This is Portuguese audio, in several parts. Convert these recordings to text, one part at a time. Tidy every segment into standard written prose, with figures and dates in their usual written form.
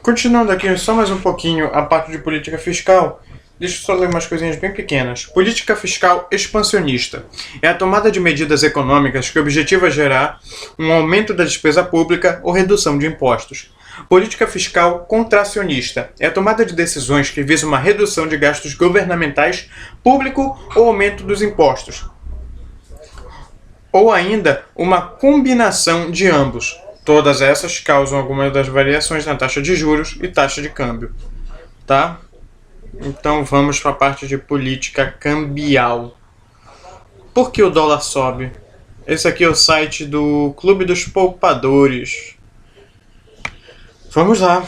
Continuando aqui só mais um pouquinho a parte de política fiscal, deixa eu só ler umas coisinhas bem pequenas. Política fiscal expansionista é a tomada de medidas econômicas que objetiva gerar um aumento da despesa pública ou redução de impostos. Política fiscal contracionista é a tomada de decisões que visam uma redução de gastos governamentais, público ou aumento dos impostos. Ou ainda uma combinação de ambos. Todas essas causam algumas das variações na taxa de juros e taxa de câmbio, tá? Então vamos para a parte de política cambial. Por que o dólar sobe? Esse aqui é o site do Clube dos Poupadores. Vamos lá.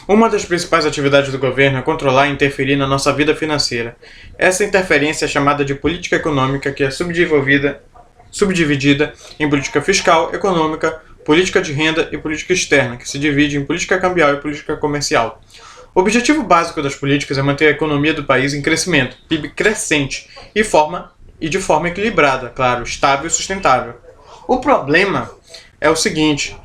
Uma das principais atividades do governo é controlar e interferir na nossa vida financeira. Essa interferência é chamada de política econômica, que é subdividida em política fiscal, econômica, política de renda e política externa, que se divide em política cambial e política comercial. O objetivo básico das políticas é manter a economia do país em crescimento, PIB crescente, e de forma equilibrada, claro, estável e sustentável. O problema é o seguinte: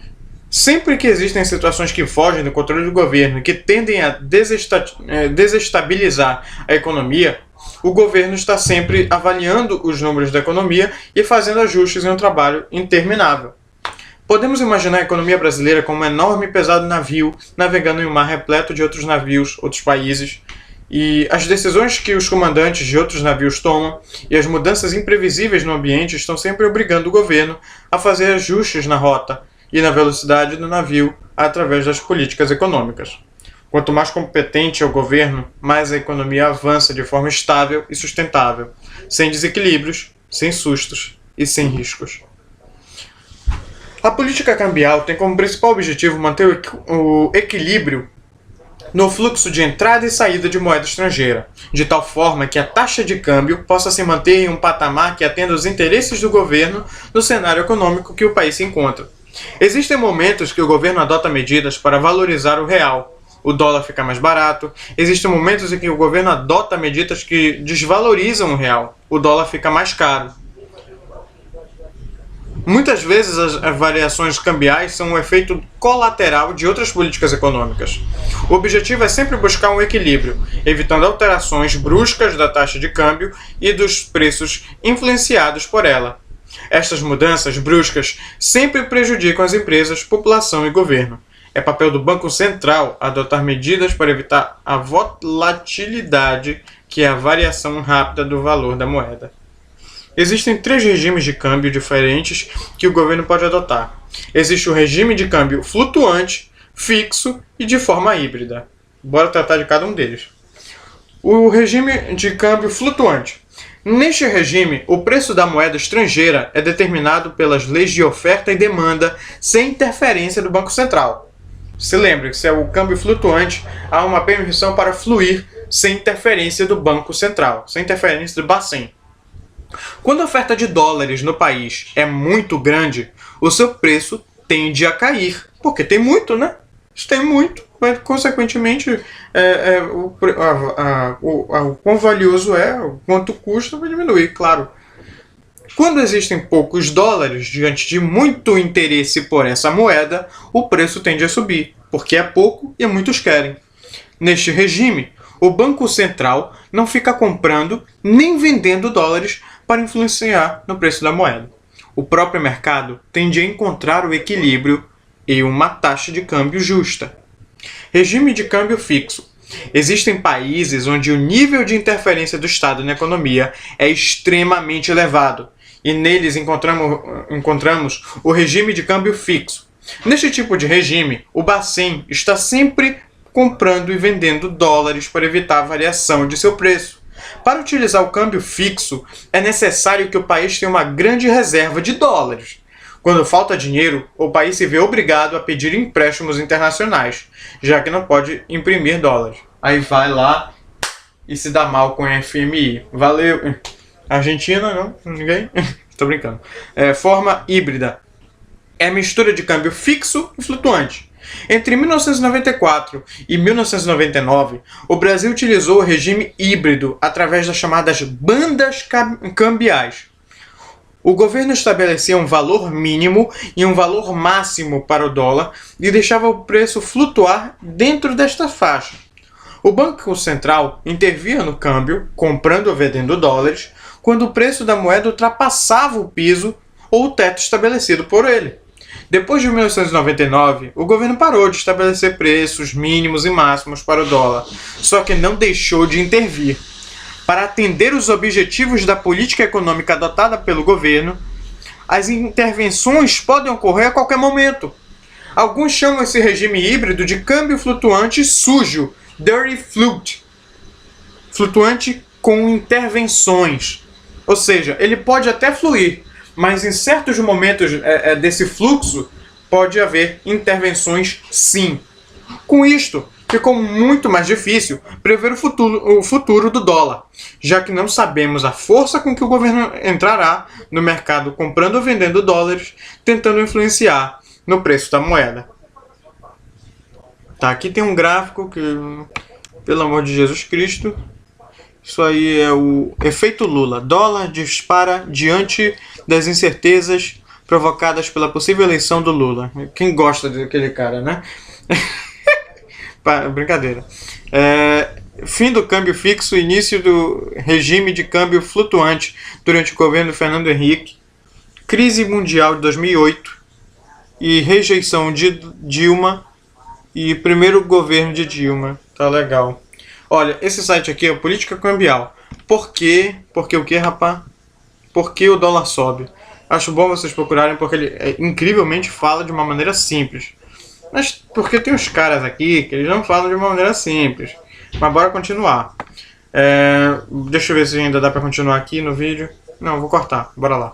sempre que existem situações que fogem do controle do governo e que tendem a desestabilizar a economia, o governo está sempre avaliando os números da economia e fazendo ajustes em um trabalho interminável. Podemos imaginar a economia brasileira como um enorme e pesado navio navegando em um mar repleto de outros navios, outros países, e as decisões que os comandantes de outros navios tomam e as mudanças imprevisíveis no ambiente estão sempre obrigando o governo a fazer ajustes na rota e na velocidade do navio através das políticas econômicas. Quanto mais competente é o governo, mais a economia avança de forma estável e sustentável, sem desequilíbrios, sem sustos e sem riscos. A política cambial tem como principal objetivo manter o equilíbrio no fluxo de entrada e saída de moeda estrangeira, de tal forma que a taxa de câmbio possa se manter em um patamar que atenda aos interesses do governo no cenário econômico que o país se encontra. Existem momentos que o governo adota medidas para valorizar o real. O dólar fica mais barato. Existem momentos em que o governo adota medidas que desvalorizam o real. O dólar fica mais caro. Muitas vezes as variações cambiais são um efeito colateral de outras políticas econômicas. O objetivo é sempre buscar um equilíbrio, evitando alterações bruscas da taxa de câmbio e dos preços influenciados por ela. Estas mudanças bruscas sempre prejudicam as empresas, população e governo. É papel do Banco Central adotar medidas para evitar a volatilidade, que é a variação rápida do valor da moeda. Existem 3 regimes de câmbio diferentes que o governo pode adotar. Existe o regime de câmbio flutuante, fixo e de forma híbrida. Bora tratar de cada um deles. O regime de câmbio flutuante. Neste regime, o preço da moeda estrangeira é determinado pelas leis de oferta e demanda sem interferência do Banco Central. Se lembre que se é o câmbio flutuante, há uma permissão para fluir sem interferência do Banco Central, sem interferência do Bacen. Quando a oferta de dólares no país é muito grande, o seu preço tende a cair, porque tem muito, né? Se tem muito, mas consequentemente o quão valioso é, o quanto custa, vai diminuir, claro. Quando existem poucos dólares diante de muito interesse por essa moeda, o preço tende a subir, porque é pouco e muitos querem. Neste regime, o Banco Central não fica comprando nem vendendo dólares para influenciar no preço da moeda. O próprio mercado tende a encontrar o equilíbrio e uma taxa de câmbio justa. Regime de câmbio fixo. Existem países onde o nível de interferência do Estado na economia é extremamente elevado, e neles encontramos o regime de câmbio fixo. Neste tipo de regime, o Bacen está sempre comprando e vendendo dólares para evitar a variação de seu preço. Para utilizar o câmbio fixo, é necessário que o país tenha uma grande reserva de dólares. Quando falta dinheiro, o país se vê obrigado a pedir empréstimos internacionais, já que não pode imprimir dólares. Aí vai lá e se dá mal com a FMI. Valeu! Argentina, não? Ninguém? Tô brincando. Forma híbrida. É mistura de câmbio fixo e flutuante. Entre 1994 e 1999, o Brasil utilizou o regime híbrido através das chamadas bandas cambiais. O governo estabelecia um valor mínimo e um valor máximo para o dólar e deixava o preço flutuar dentro desta faixa. O Banco Central intervia no câmbio, comprando ou vendendo dólares, quando o preço da moeda ultrapassava o piso ou o teto estabelecido por ele. Depois de 1999, o governo parou de estabelecer preços mínimos e máximos para o dólar, só que não deixou de intervir. Para atender os objetivos da política econômica adotada pelo governo, as intervenções podem ocorrer a qualquer momento. Alguns chamam esse regime híbrido de câmbio flutuante sujo, dirty float, flutuante com intervenções. Ou seja, ele pode até fluir, mas em certos momentos desse fluxo pode haver intervenções sim. Com isto, ficou muito mais difícil prever o futuro do dólar, já que não sabemos a força com que o governo entrará no mercado comprando ou vendendo dólares, tentando influenciar no preço da moeda. Tá, aqui tem um gráfico que, pelo amor de Jesus Cristo, isso aí é o efeito Lula. Dólar dispara diante das incertezas provocadas pela possível eleição do Lula. Quem gosta daquele cara, né? Brincadeira. Fim do câmbio fixo, início do regime de câmbio flutuante durante o governo de Fernando Henrique, crise mundial de 2008 e rejeição de Dilma e primeiro governo de Dilma. Tá legal. Olha, esse site aqui é o Política Cambial. Por quê? Porque o que, rapá? Por que o dólar sobe? Acho bom vocês procurarem porque ele incrivelmente fala de uma maneira simples. Mas porque tem uns caras aqui que eles não falam de uma maneira simples. Mas bora continuar. Deixa eu ver se ainda dá pra continuar aqui no vídeo. Não, vou cortar. Bora lá.